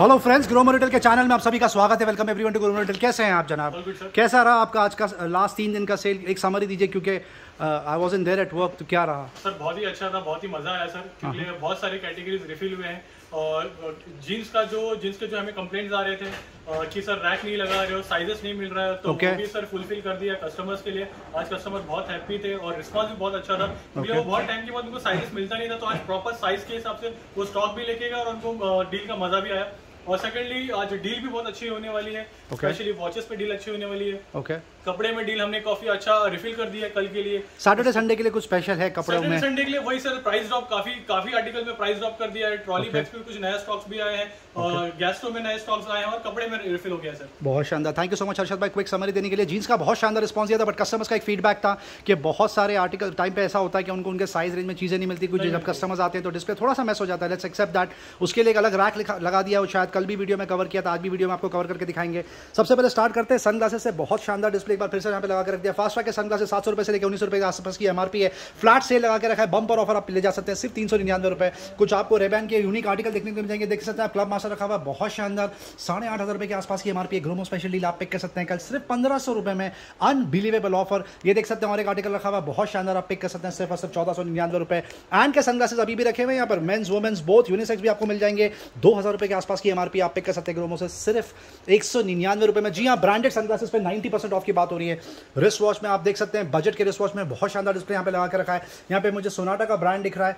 Hello friends, Gromo retail के channel में आप सभी का स्वागत है। Welcome everyone to Gromo retail. कैसे हैं आप जनाब? कैसा रहा आपका आज का लास्ट 3 दिन का सेल? एक समरी दीजिए, क्योंकि I was in there at work. तो क्या रहा सर? बहुत ही अच्छा था, बहुत ही मजा आया सर, क्योंकि बहुत सारे कैटेगरीज रिफिल हुए हैं। और जीन्स के जो हमें कंप्लेंट्स आ रहे थे कि सर रैक नहीं लगा रहे हो, साइजेस नहीं मिल रहा है, तो वो भी सर फुलफिल कर दिया कस्टमर्स के लिए। आज कस्टमर बहुत हैप्पी थे और रिस्पांस भी बहुत अच्छा था, क्योंकि वो बहुत टाइम के बाद उनको साइजेस मिलता नहीं था। तो आज प्रॉपर साइज के हिसाब से वो स्टॉक भी लेके गया और उनको डील का मजा भी आया। और सेकंडली आज डील भी बहुत अच्छी होने वाली है, स्पेशली वॉचेस पे डील अच्छी होने वाली है। कपड़े में डील हमने काफी अच्छा रिफिल कर दिया है कल के लिए। सैटरडे संडे के लिए कुछ स्पेशल है कपड़ों में? संडे के लिए वही सर, प्राइस ड्रॉप काफी आर्टिकल में प्राइस ड्रॉप कर दिया है। ट्रॉली बैग्स में कुछ नया स्टॉक्स भी आए हैं और गैस्ट्रो में नए स्टॉक्स आए हैं और कपड़े में रिफिल हो गया सर। बहुत शानदार, thank you so much Harshad भाई क्विक समरी देने के लिए। जीन्स का बहुत शानदार रिस्पांस दिया था, बट कस्टमर्स का एक फीडबैक था कि बहुत सारे आर्टिकल टाइम पे ऐसा होता है कि उनको उनके साइज रेंज में चीजें नहीं मिलती। कुछ जब कस्टमर्स आते हैं तो डिस्प्ले थोड़ा सा मैस हो जाता है। Let's accept that. उसके लिए एक अलग रैक लगा दिया, वो शायद कल भी वीडियो में कवर किया था, आज भी वीडियो में आपको कवर करके दिखाएंगे। सबसे पहले स्टार्ट करते हैं सनग्लासेस से। बहुत शानदार डिस्प्ले एक बार फिर से यहाँ पे लगा के रख दिया। फास्ट ट्रैक के सनग्लासेस 700 रुपए से लेकर 1900 रुपए के आसपास की एमआरपी है। फ्लैट सेल लगा के रखा है, बम्पर ऑफर आप ले जा सकते हैं सिर्फ 399 रुपए। कुछ आपको रेबैन के यूनिक आर्टिकल देखने को मिल जाएंगे, देख सकते हैं। क्लब मास्टर रखा हुआ बहुत शानदार, 8,500 रुपए के आसपास की एमआरपी है। ग्रोमो स्पेशल डील आप पिक कर सकते हैं कल सिर्फ 1500 रुपए में। अनबिलीवेबल ऑफर, ये देख सकते हैं। और एक आर्टिकल रखा हुआ बहुत शानदार, आप पिक कर सकते हैं सिर्फ और सिर्फ 1499 रुपए। एंड के सनग्लासेस अभी भी रखे हुए हैं यहाँ पर, मेंस वुमेन्स बोथ यूनिसेक्स भी आपको मिल जाएंगे। 2000 रुपए के आसपास की एमआरपी आप पिक कर सकते हैं ग्रोमो से सिर्फ 199 रुपए में। जी हाँ, ब्रांडेड सनग्लासेस पे 90% ऑफ की बात हो रही है। रिस्ट वॉच में आप देख सकते हैं, बजट के रिस्ट वॉच में बहुत शानदार डिस्प्ले यहाँ पे लगा के रखा है। यहाँ पे मुझे सोनाटा का ब्रांड दिख रहा है,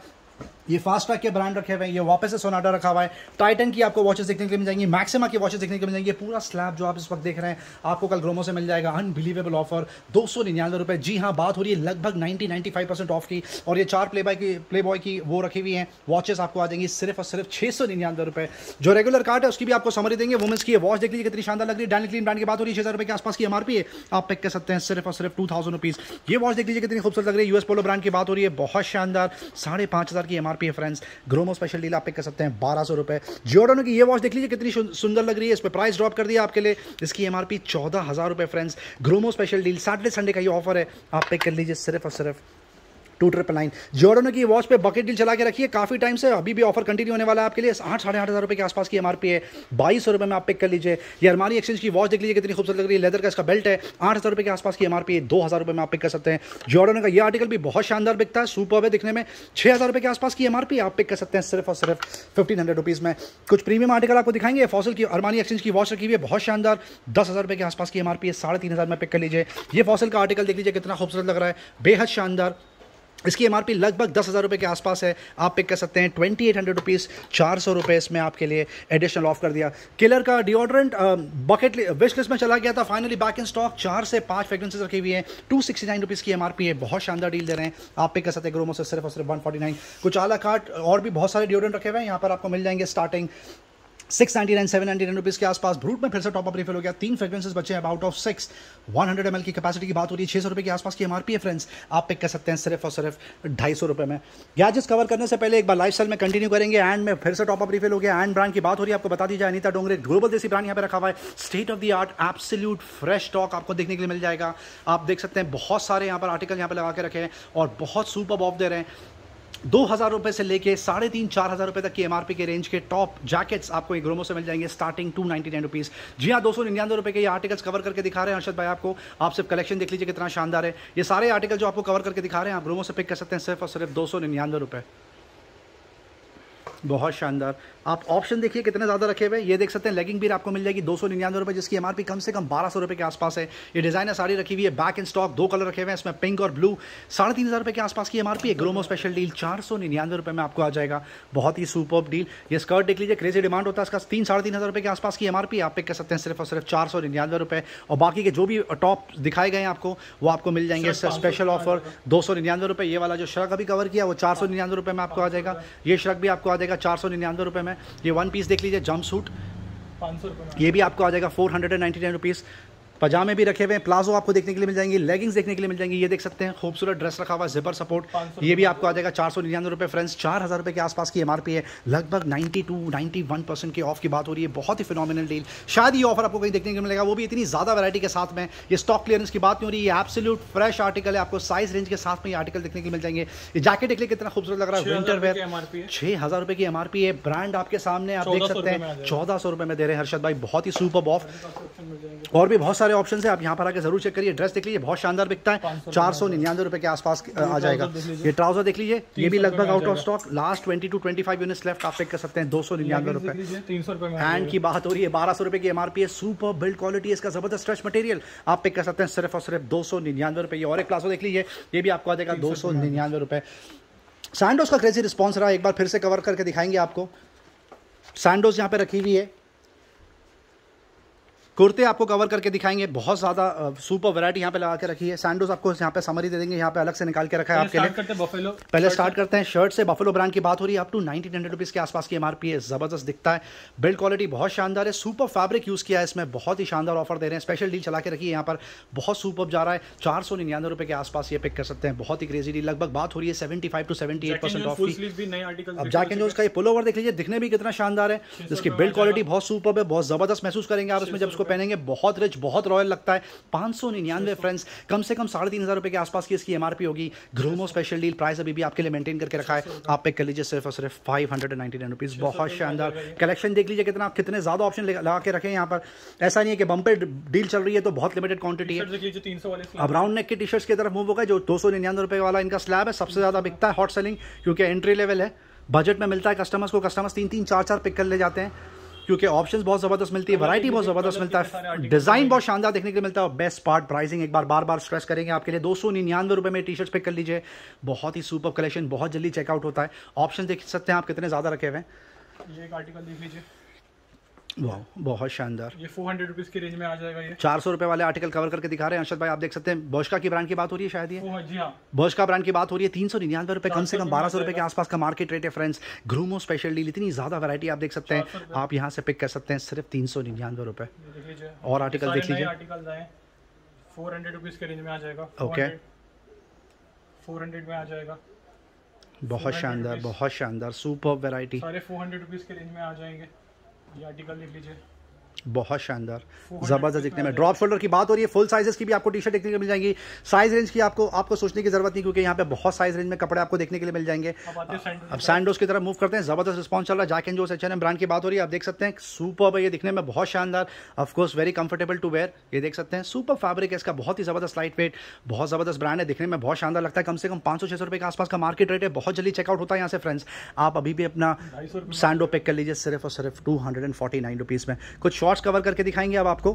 ये फास्ट ट्रैक के ब्रांड रखे हुए हैं, ये वापस से सोनाटा रखा हुआ है। टाइटन की आपको वॉचेस देखने को मिल जाएंगी, मैक्सिमा की वॉचेस देखने को मिल जाएंगी। पूरा स्लैब जो आप इस वक्त देख रहे हैं आपको कल ग्रोमो से मिल जाएगा। अनबिलीवेबल ऑफर, 299 रुपए। जी हाँ, बात हो रही है लगभग 90-95% ऑफ की। और ये 4 प्ले बॉय की वो रखी हुई हैं वॉचेस आपको आ जाएंगी सिर्फ और सिर्फ 699 रुपए। जो रेगुलर कार्ड है उसकी भी आपको समरी देंगे। वुमेंस की वॉच देख लीजिए कितनी शानदार लग रही है। डैनी क्लीन ब्रांड की बात हो रही है, 6000 रुपए के आसपास की एमआरपी है, आप पिक कर सकते हैं सिर्फ और सिर्फ 2000 रुपीज। ये वॉच देख लीजिए कितनी खूबसूरत लग रही है। यूएस पोलो ब्रांड की बात हो रही है, बहुत शानदार, 5500 की एमआरपी है फ्रेंड्स। ग्रोमो स्पेशल डील आप पिक कर सकते हैं 1200 रुपए। जियोडोनो की ये वॉच देख लीजिए कितनी सुंदर लग रही है, इस पर प्राइस ड्रॉप कर दिया आपके लिए। इसकी एमआरपी 14,000 रुपए friends. Gromo special deal, Saturday Sunday का ये ऑफर है, आप पिक कर लीजिए सिर्फ और सिर्फ 2999। जियोडोनो की वॉच पे बकेट डील चला के रखिए काफी टाइम से, अभी भी ऑफर कंटिन्यू होने वाला है आपके लिए। 8,500 रुपए के आसपास की एमआरपी है, 2200 रुपए में आप पिक कर लीजिए। ये अरमानी एक्सचेंज की वॉच देख लीजिए कितनी खूबसूरत लग रही है, लेदर का इसका बेल्ट है, 8,000 रुपए के आसपास की एमआरपी है, 2,000 रुपए में आप पिक कर सकते हैं। जियोडोनो का ये आर्टिकल भी बहुत शानदार बिकता है, सुपर है दिखने में, 6,000 रुपए के आसपास की एमआरपी आप पिक कर सकते हैं सिर्फ और सिर्फ 1500 रुपीज में। कुछ प्रीमियम आर्टिकल आपको दिखाएंगे। फॉसल की अरमानी एक्सचेंज की वॉच रखी हुई है बहुत शानदार, 10,000 रुपए के आसपास की एमआरपी है, 3,500 में पिक कर लीजिए। ये फॉसल का आर्टिकल देख लीजिए कितना खूबसूरत लग रहा है, बेहद शानदार। इसकी एमआरपी लगभग 10,000 रुपए के आसपास है, आप पिक कर सकते हैं 2800 रुपीज़। 400 रुपए इसमें आपके लिए एडिशनल ऑफ कर दिया। किलर का डिओड्रेंट बकेट विश लिस्ट में चला गया था, फाइनली बैक इन स्टॉक। 4 से 5 फ्रेग्रेंसेस रखी हुई है, 269 रुपीज़ की एमआरपी है, बहुत शानदार डील दे रहे हैं, आप पिक कर सकते हैं ग्रोमो से सिर्फ और सिर्फ 149। कुछ आला कार्ट और भी बहुत सारे डिओड्रेंट रखे हुए हैं यहाँ पर आपको मिल जाएंगे, स्टार्टिंग 699 799 रुपीज़ के आसपास। ब्रूट में फिर से टॉप अप रिफिल हो गया, 3 फ्रेग्रेंसेस बचे हैं आउट ऑफ 6। 100 ml की कैपेसिटी की बात हो रही है, 600 रुपए के आसपास की एमआरपी है फ्रेंड्स, आप पिक कर सकते हैं सिर्फ और सिर्फ 250 रुपए में। गैजेट्स कवर करने से पहले एक बार लाइफस्टाइल में कंटिन्यू करेंगे। एंड में फिर से टॉप अप रिफिल हो गया। एंड ब्रांड की बात हो रही है, आपको बता दी जाए, अनीता डोंगरे ग्लोबल देसी ब्रांड यहाँ पे रखा हुआ है। State of the art absolute fresh stock आपको देखने के लिए मिल जाएगा। आप देख सकते हैं बहुत सारे यहाँ पर आर्टिकल यहाँ पे लगा के रखे हैं और बहुत सुपर ऑफ दे रहे हैं। 2,000 रुपए से लेके 3,500-4,000 रुपए तक की एमआरपी के रेंज के टॉप जैकेट्स आपको ग्रोमो से मिल जाएंगे स्टार्टिंग 299 रुपीज़। जी हाँ, 299 रुपए के ये आर्टिकल्स कवर करके दिखा रहे हैं हर्षद भाई आपको। आप सिर्फ कलेक्शन देख लीजिए कितना शानदार है। ये सारे आर्टिकल जो आपको कवर करके दिखा रहे हैं, आप ग्रोमो से पिक कर सकते हैं सिर्फ और सिर्फ 299 रुपए। बहुत शानदार। आप ऑप्शन देखिए कितने ज़्यादा रखे हुए, ये देख सकते हैं। लेगिंग भी आपको मिल जाएगी 299 रुपए, जिसकी एमआरपी कम से कम 1200 रुपए के आसपास है। ये डिजाइनर साड़ी रखी हुई है, बैक इन स्टॉक, 2 कलर रखे हुए हैं इसमें, पिंक और ब्लू। 3,500 रुपए के आसपास की एमआरपी है। ग्रोमो स्पेशल डील 499 रुपए में आपको आ जाएगा, बहुत ही सुपर्ब डील। ये स्कर्ट देख लीजिए, क्रेजी डिमांड होता है इसका, 3,500 रुपए के आसपास की एमआरपी आप पिक कर सकते हैं सिर्फ और सिर्फ 499 रुपए। और बाकी के जो भी टॉप दिखाए गए हैं आपको, वो आपको मिल जाएंगे स्पेशल ऑफर 299 रुपए। ये वाला जो श्रग अभी कवर किया वो 499 रुपए में आपको आ जाएगा। ये श्रग भी आपको आ जाएगा 499 रुपए में। ये वन पीस देख लीजिए, जंप सूट, 500 रुपये, ये भी आपको आ जाएगा 499 रुपीज़। पजामे भी रखे हुए हैं, प्लाजो आपको देखने के लिए मिल जाएंगी, लेगिंग्स देखने के लिए मिल जाएंगी। ये देख सकते हैं खूबसूरत ड्रेस रखा हुआ है, जिपर सपोर्ट, ये भी आपको आ जाएगा 499 रुपये फ्रेंड्स। 4000 रुपये के आसपास की एमआरपी है, लगभग 92-91% के ऑफ की बात हो रही है। बहुत ही फिनोमिनल डील, शायद ये ऑफर आपको कहीं देखने को मिलेगा, वो भी इतनी ज़्यादा वैरायटी के साथ में। ये स्टॉक क्लियरेंस की बात नहीं हो रही है, एब्सोल्यूट फ्रेश आर्टिकल है, आपको साइज रेंज के साथ में ये आर्टिकल देखने को मिल जाएंगे। ये जैकेट देख कितना खूबसूरत लग रहा है, विंटर वेयर, 6000 रुपये की एमआरपी है। ब्रांड आपके सामने आप देख सकते हैं 1400 रुपये में दे रहे हैं हर्षद भाई, बहुत ही सुपर ऑफ। और भी बहुत सारे ऑप्शन है, आप यहाँ पर आके जरूर चेक करिए। ड्रेस देख लीजिए, बहुत शानदार बिकता है, 499 रुपये के आसपास आ जाएगा। ये ट्राउजर देख लीजिए, ये भी लगभग out of stock, last 20 to 25 units left, आप पिक कर सकते हैं 299 रुपये। 300 रुपये में हैंड की बात हो रही है, 1200 रुपये की एमआरपी है, सुपर बिल्ड क्वालिटी है, इसका जबरदस्त स्ट्रेच मटेरियल, आप पिक कर सकते हैं सिर्फ और सिर्फ 299 रुपये। और एक प्लाजो देख लीजिए, ये भी आपको आ जाएगा 299 रुपये। सैंडोज का क्रेजी रिस्पॉन्स रहा, एक बार फिर से कवर करके दिखाएंगे आपको। सैंडोज यहाँ पे रखी हुई है, कुर्ते आपको कवर करके दिखाएंगे, बहुत ज़्यादा सुपर वैरायटी यहाँ पे लगा के रखी है। सैंडोज आपको यहाँ पे समरी दे देंगे, यहाँ पे अलग से निकाल के रखा है आपके लिए। पहले स्टार्ट करते हैं शर्ट से। बफेलो ब्रांड की बात हो रही है, अप टू 1900 रुपीज़ के आसपास की एमआरपी है, ज़बरदस्त दिखता है, बिल्ड क्वालिटी बहुत शानदार है, सुपर फैब्रिक यूज़ किया है इसमें, बहुत ही शानदार ऑफर दे रहे हैं, स्पेशल डील चला के रखी है यहाँ पर, बहुत सुपर जा रहा है, 499 रुपये के आसपास ये पिक कर सकते हैं, बहुत ही क्रेजी डील। लगभग बात हो रही है 75 to 78% ऑफ की। अब जैक एंड जोन्स का ये पुलोवर देख लीजिए, दिखने भी कितना शानदार है, इसकी बिल्ड क्वालिटी बहुत सुपर है, बहुत ज़बरदस्त महसूस करेंगे आप इसमें जब इसको पहनेंगे, बहुत बहुत रॉयल लगता है। 599 फ्रेंड्स, कम से कम 3500 रुपए के आसपास की इसकी एमआरपी होगी। ग्रोमो स्पेशल डील प्राइस अभी भी आपके लिए मेंटेन करके रखा है, आप पिक कर लीजिए सिर्फ और सिर्फ 599 रुपीज़। बहुत शानदार कलेक्शन देख लीजिए, कितने ज़्यादा ऑप्शन लगा के रखे हैं यहाँ पर। ऐसा नहीं है कि बम्पर डील चल रही है तो बहुत लिमिटेड क्वांटिटी है। अब राउंड नेक के टी शर्ट्स की तरफ मूव होगा, जो 299 रुपए वाला इनका स्लैब है, सबसे ज़्यादा बिकता है, हॉट सेलिंग, क्योंकि एंट्री लेवल है, बजट में मिलता है कस्टमर्स को। कस्टमर्स 3-3, 4-4 पिक कर ले जाते हैं, क्योंकि ऑप्शंस बहुत ज़बरदस्त मिलती है, वैरायटी बहुत ज़बरदस्त मिलता है, डिज़ाइन बहुत शानदार देखने के लिए मिलता है। और बेस्ट पार्ट प्राइसिंग, एक बार बार स्ट्रेस करेंगे आपके लिए, 299 रुपये में टी शर्ट पिक कर लीजिए, बहुत ही सुपर कलेक्शन, बहुत जल्दी चेकआउट होता है। ऑप्शन देख सकते हैं आप कितने ज़्यादा रखे हुए हैं। ये एक आर्टिकल देख लीजिए, वाह बहुत शानदार, ये 400 रुपीज़ की रेंज में आ जाएगा। ये 400 रुपये वाले आर्टिकल कवर करके दिखा रहे हैं अर्शद भाई, आप देख सकते हैं। बॉशका की ब्रांड की बात हो रही है शायद, ये जी हाँ, बॉशका ब्रांड की बात हो रही है, 399 रुपये, कम से कम 1200 रुपये के आसपास का मार्केट रेट है फ्रेंड्स। ग्रूमो स्पेशल डील, इतनी ज़्यादा वैरायटी आप देख सकते हैं, आप यहाँ से पिक कर सकते हैं सिर्फ 399 रुपये। और आर्टिकल देख लीजिए, 400 रुपीज़ के रेंज में आ जाएगा। ओके, 400 में आ जाएगा, बहुत शानदार, बहुत शानदार, सुपर वैरायटी, सारे 400 रुपीज़ के रेंज में आ जाएंगे। ये आर्टिकल देख लीजिए, बहुत शानदार, जबरदस्त दिखने में। ड्रॉप शोल्डर की बात हो रही है, फुल साइजेस की भी आपको टी शर्ट देखने को मिल जाएंगी। साइज रेंज की आपको सोचने की जरूरत नहीं, क्योंकि यहाँ पे बहुत साइज रेंज में कपड़े आपको देखने के लिए मिल जाएंगे। अब सैंडोज की तरफ मूव करते हैं, जबरदस्त रिस्पॉन्स चल रहा है। Jack and Jones H&M brand की बात हो रही है, आप देख सकते हैं, सुपर है, ये दिखने में बहुत शानदार, of course very comfortable to wear. ये देख सकते हैं, सुपर फैब्रिक है इसका, बहुत ही जबरदस्त लाइट वेट, बहुत जबरदस्त ब्रांड है, दिखने में बहुत शानदार लगता है। कम से कम 500-600 रुपये के आसपास का मार्केट रेट है, बहुत जल्दी चेकआउट होता है यहाँ से फ्रेंड्स। आप अभी भी अपना सैंडो पिक कर लीजिए सिर्फ और सिर्फ 249 रुपीज़ में। कुछ शॉर्ट्स कवर करके दिखाएंगे अब आपको,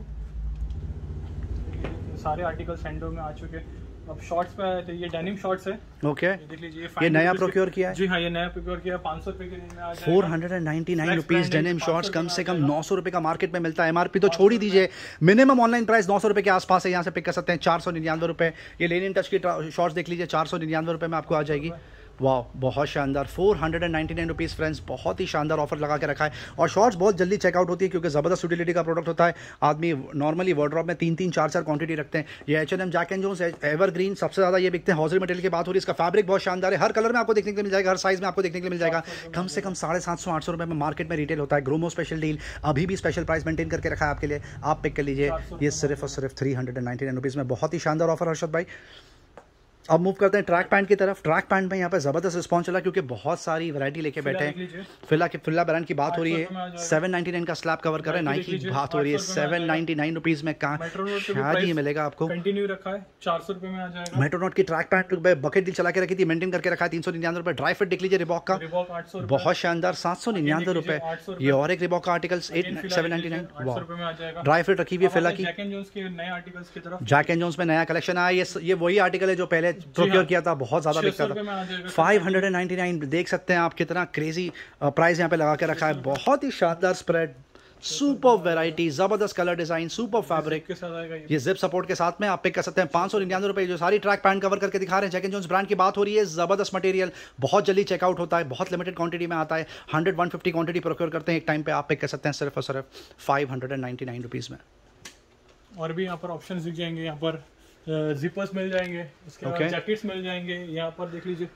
सारे आर्टिकल सैंडो में आ चुके हैं। अब शॉर्ट्स पे तो ये डेनिम शॉर्ट्स है, ओके, देख लीजिए, ये नया प्रोक्योर किया है। जी हाँ, ये नया प्रोक्योर किया है, 500 रुपये के रेंज में आ जाएगा। 499 रुपीज़ डेनिम शॉर्ट्स, कम से कम 900 रुपये का मार्केट में मिलता है। एमआरपी तो छोड़ ही दीजिए, मिनिमम ऑनलाइन प्राइस 900 रुपये के आसपास है, यहाँ से पिक कर सकते हैं 499 रुपये। ये लेनिन टच की शॉर्ट्स देख लीजिए, 499 रुपये में आपको आ जाएगी। वाह बहुत शानदार, 499 रुपीज़ फ्रेंड्स, बहुत ही शानदार ऑफर लगा के रखा है। और शॉर्ट्स बहुत जल्दी चेकआउट होती है, क्योंकि ज़बरदस्त यूटिलिटी का प्रोडक्ट होता है। आदमी नॉर्मली वार्डरोब में 3-3, 4-4 क्वांटिटी रखते हैं। ये H&M Jack and Jones evergreen सबसे ज़्यादा ये बिकते हैं। हॉजरी मटेरियल की बात हो रही है, इसका फैब्रिक बहुत शानदार है, हर कलर में आपको देखने को मिल जाएगा, हर साइज में आपको देखने को मिल जाएगा। कम से कम 750-800 रुपये में मार्केट में रिटेल होता है। ग्रोमो स्पेशल डील अभी भी स्पेशल प्राइस मेंटेन करके रखा है आपके लिए, आप पिक कर लीजिए, ये सिर्फ और सिर्फ 399 रुपीज़ में, बहुत ही शानदार ऑफर हर्षद भाई। अब मूव करते हैं ट्रैक पैंट की तरफ। ट्रैक पैंट में यहाँ पे जबरदस्त रिस्पॉन्स चला, क्योंकि बहुत सारी वैरायटी लेके बैठे हैं। फिला ब्रांड की बात हो रही है, 799 का स्लैब कवर कर रहे हैं। नाइकी की बात हो रही है, 799 रुपीज़ में शायद ही मिलेगा आपको, कंटिन्यू रखा है, 400 रुपये में आ जाएगा। मेट्रोनॉट की ट्रैक पैंट बकेट डील चला के रखी थी, मेंटेन करके रखा है, 399 रुपये। ड्राई फिट देख लीजिए रिबॉक का, बहुत शानदार, 799 रुपये। ये और एक रिबॉक का आर्टिकल 799, ड्राई फिट रखी हुई है फिला की। जैक एंड जोन्स के नए आर्टिकल्स की तरफ, जैक एंड जोन्स में नया कलेक्शन आया, ये वही आर्टिकल है जो पहले प्रोक्योर किया था, बहुत ज्यादा बिकता था। 599 देख सकते हैं आप, कितना क्रेजी प्राइस यहाँ पे लगा के रखा है। बहुत ही शानदार स्प्रेड, सुपर वैरायटी, जबरदस्त कलर डिजाइन, सुपर फैब्रिक के साथ, ये जिप सपोर्ट के साथ में आप पिक कर सकते हैं। 599 रुपये जो सारी ट्रैक पैंट कवर करके दिखा रहे हैं। जैक एंड जोन्स ब्रांड की बात हो रही है, जबरदस्त मटेरियल, बहुत जल्दी चेकआउट होता है, बहुत लिमिटेड क्वांटिटी में आता है। 100-150 क्वांटिटी प्रोक्योर करते हैं एक टाइम पे, आप पिक कर सकते हैं सिर्फ और सिर्फ 599 रुपीज़ में। और भी यहाँ पर ऑप्शंस दिख जाएंगे, यहाँ पर जिपर्स मिल जाएंगे, उसके बाद जैकेट्स मिल जाएंगे, यहाँ पर देख लीजिए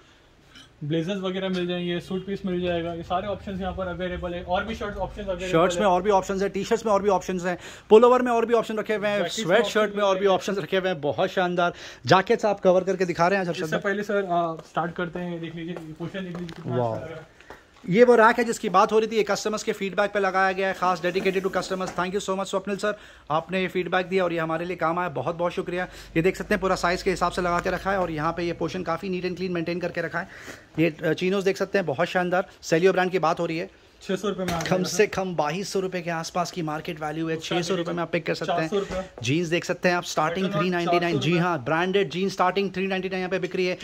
ब्लेजर्स वगैरह मिल जाएंगे, सूट पीस मिल जाएगा, ये सारे ऑप्शंस यहाँ पर अवेलेबल है। और भी शर्ट्स ऑप्शंस अवेलेबल है, शर्ट्स में और भी ऑप्शंस है, टी शर्ट्स में और भी ऑप्शंस हैं, पुलोवर में और भी ऑप्शन रखे हुए हैं, स्वेट शर्ट में और भी ऑप्शंस रखे हुए हैं। बहुत शानदार जैकेट्स आप कवर करके दिखा रहे हैं। सबसे पहले सर स्टार्ट करते हैं, देख लीजिए पोर्शन देख लीजिए। वाह, ये वो रैक है जिसकी बात हो रही थी, ये कस्टमर्स के फीडबैक पे लगाया गया है, खास dedicated to customers. Thank you so much Swapnil sir, आपने ये फीडबैक दिया और ये हमारे लिए काम आया, बहुत बहुत शुक्रिया। ये देख सकते हैं पूरा साइज़ के हिसाब से लगा के रखा है और यहाँ पे ये पोर्शन काफ़ी नीट एंड क्लीन मेंटेन करके रखा है। ये चीनोज देख सकते हैं, बहुत शानदार। सेलियो ब्रांड की बात हो रही है, 600 रुपये में कम से कम 2200 रुपये के आसपास की मार्केट वैल्यू है। 600 रुपये में आप पिक कर सकते हैं। जीन्स देख सकते हैं आप, स्टार्टिंग 399। जी हाँ, ब्रांडेड जीन्स स्टार्टिंग 399 यहाँ पे बिक रही है।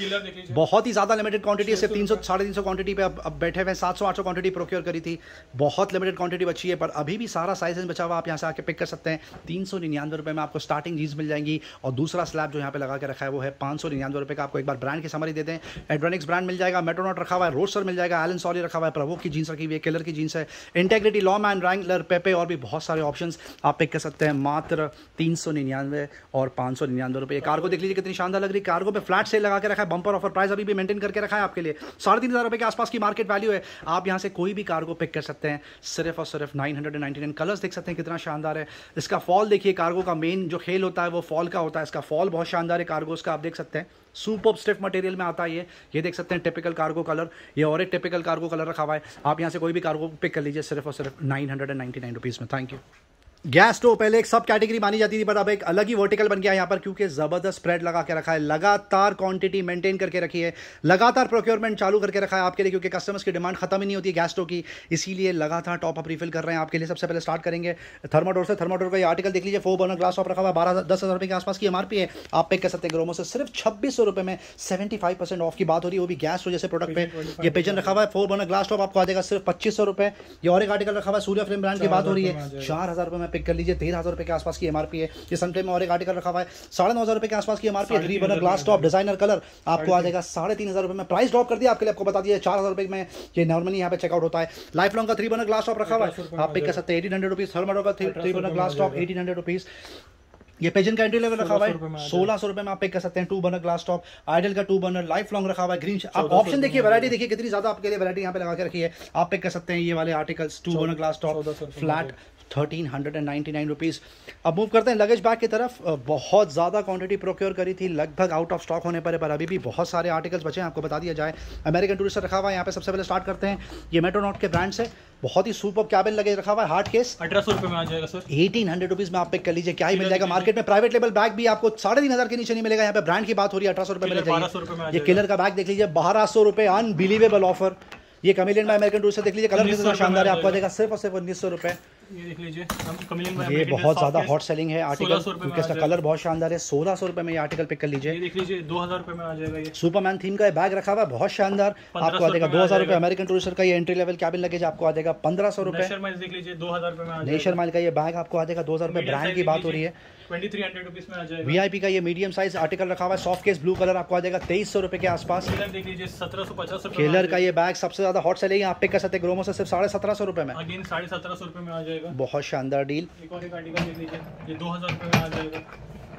बहुत ही ज़्यादा लिमिटेड क्वांटिटी है, सिर्फ 300 350 क्वांटिटी पे अब बैठे हुए हैं। 700-800 क्वांटिटी प्रोक्योर करी थी, बहुत लिमिटेड क्वांटिटी बची है, पर अभी भी सारा साइज बचा हुआ, आप यहाँ से आके पिक कर सकते हैं। 399 रुपये में आपको स्टार्टिंग जीन्स मिल जाएंगी और दूसरा स्लैब जो यहाँ पे लगा के रखा है वो है 599 रुपये का। आपको एक बार ब्रांड की समरी देते हैं, एड्रोनिक्स ब्रांड मिल जाएगा, मेट्रोनॉट रखा हुआ है, रोडस्टर मिल जाएगा, एलन सॉली रखा हुआ है, प्रवो की जीन्स रखी हुई है, किलर की जीन्स है, इंटेग्रिटी, लॉमैन, रैंगलर, पेपे और भी बहुत सारे ऑप्शंस आप पिक कर सकते हैं। मात्र 399 और 599 रुपये। कार्गो देख लीजिए कितनी शानदार लग रही है, कार्गो पे फ्लैट सेल लगा के रखा है, बम्पर ऑफर प्राइस अभी भी मेंटेन करके रखा है आपके लिए। 3500 रुपये के आसपास की मार्केट वैल्यू है, आप यहाँ से कोई भी कार्गो पिक कर सकते हैं सिर्फ और सिर्फ 999। कलर्स देख सकते हैं कितना शानदार है, इसका फॉल देखिए, कार्गो का मेन जो खेल होता है वो फॉल का होता है, इसका फॉल बहुत शानदार है कार्गोस का, आप देख सकते हैं। सुपर स्टिफ मटेरियल में आता है ये देख सकते हैं टिपिकल कार्गो कलर, ये और एक टिपिकल कार्गो कलर रखा हुआ है। आप यहाँ से कोई भी कार्गो पिक कर लीजिए सिर्फ और सिर्फ 999 रुपीज़ में। Thank you. गैस स्टोव पहले एक सब कैटेगरी मानी जाती थी, पर अब एक अलग ही वर्टिकल बन गया है यहाँ पर, क्योंकि ज़बरदस्त स्प्रेड लगा के रखा है, लगातार क्वांटिटी मेंटेन करके रखी है, लगातार प्रोक्योरमेंट चालू करके रखा है आपके लिए, क्योंकि कस्टमर्स की डिमांड खत्म ही नहीं होती गैस स्टोव की, इसीलिए लगातार टॉप अप रिफिल कर रहे हैं आपके लिए। सबसे पहले स्टार्ट करेंगे थर्माडोर से। थर्माडोर का ये आर्टिकल देख लीजिए, 4 बर्नर ग्लास टॉप रखा हुआ है, 10,000 रुपये के आसपास की एमआरपी है, आप पिक कर सकते हैं ग्रोमो से सिर्फ 2600 रुपये में। 75% ऑफ की बात हो रही है, वो भी गैस स्टोव जैसे प्रोडक्ट पे। ये पिजन रखा हुआ है, 4 बर्नर ग्लास टॉप आपको आ जाएगा सिर्फ 2500 रुपये। ये और एक आर्टिकल रखा हुआ है, सूर्य फ्लेम ब्रांड की बात हो रही है, 4000 रुपये में पिक कर लीजिए, 13,000 रुपये के आसपास की एमआरपी है। ये सनफ्लेम में और एक आर्टिकल रखा हुआ है, 9,500 रुपये के आसपास की एमआरपी है। 3 burner glass top designer colour आपको आ जाएगा 3,500 रुपये में। प्राइस ड्रॉप कर दिया आपके लिए, आपको बता दिया 4,000 रुपये में ये नॉर्मली यहाँ पे चेकआउट होता है। लाइफ लॉन्ग का 3 बर्नर ग्लास टॉप रखा हुआ है, आप पिक कर सकते हैं 1800 रुपीज़। थर्माडोर का 3 बर्नर ग्लास टॉप 1800 रुपीज़। ये पिजन का एंट्री लेवल रखा हुआ है 1600 रुपये में, आप पिक कर सकते हैं। 2 बर्नर ग्लास टॉप, आइडल का 2 बर्नर लाइफ लॉन्ग रखा हुआ है, ग्रीन। आप ऑप्शन देखिए, वैरायटी देखिए कितनी ज्यादा आपके लिए वैरायटी यहाँ पे लगा के रखी है, आप पिक कर सकते हैं ये वाले articles. 2 burner glass top flat 1399 rupees. अब मूव करते हैं लगेज बैग की तरफ। बहुत ज़्यादा क्वांटिटी प्रोक्योर करी थी, लगभग आउट ऑफ स्टॉक होने पर अभी भी बहुत सारे आर्टिकल्स बचे हैं, आपको बता दिया जाए। अमेरिकन टूरिस्टर रखा हुआ है यहाँ पे। सबसे पहले स्टार्ट करते हैं, ये मेट्रोनॉट के ब्रांड से, बहुत ही सुपर कैबिन लगेज रखा हुआ है, हार्ड केस 1800 रुपये में आ जाएगा सर। 1800 रुपीज़ में आप पिक कर लीजिए, क्या ही मिल जाएगा मार्केट में। प्राइवेट लेवल बैग भी आपको 3,500 के नीचे नहीं मिलेगा, यहाँ पे ब्रांड की बात हो रही है, 1800 रुपये में। ये किलर का बैग देख लीजिए, 1200 रुपये, अनबिलीवेबल ऑफर। ये कमिलियन में अमेरिकन टूरिस्टर देख लीजिए, कलर कितना शानदार है, आपको आ जाएगा सिर्फ और सिर्फ 1900 रुपये। ये देख लीजिए, ये बहुत ज़्यादा हॉट सेलिंग है आर्टिकल, क्योंकि इसका कलर बहुत शानदार है। 1600 रुपये में ये आर्टिकल पिक कर लीजिए। ये देख लीजिए 2000 रुपये में आ जाएगा। ये सुपरमैन थीम का बैग रखा हुआ है, बहुत शानदार, आपको आ जाएगा 2000 रुपये। अमेरिकन टूरिस्टर का ये एंट्री लेवल कैबिन लगेज आपको आ जाएगा 1500 रुपये। देख लीजिए 2000 रुपये में आ जाएगा। नेशर माइल का ये बैग आपको आ जाएगा 2000 रुपये, ब्रांड की बात हो रही है। 2300 रुपीस में आ जाएगा। वीआईपी का ये मीडियम साइज आर्टिकल रखा हुआ है, सॉफ्ट केस ब्लू कलर, आपको आ जाएगा 2300 रुपये के आसपास। देख लीजिए 1750 रुपये। केलर का ये बैग सबसे ज्यादा हॉट सेलिंग, आप पिक कर सकते हैं ग्रोमो से सिर्फ 1750 रुपये में। अगेन 1750 रुपये में आ जाएगा, बहुत शानदार डील। एक और एक आर्टिकल देख लीजिए, ये 2000 रुपये में आ जाएगा।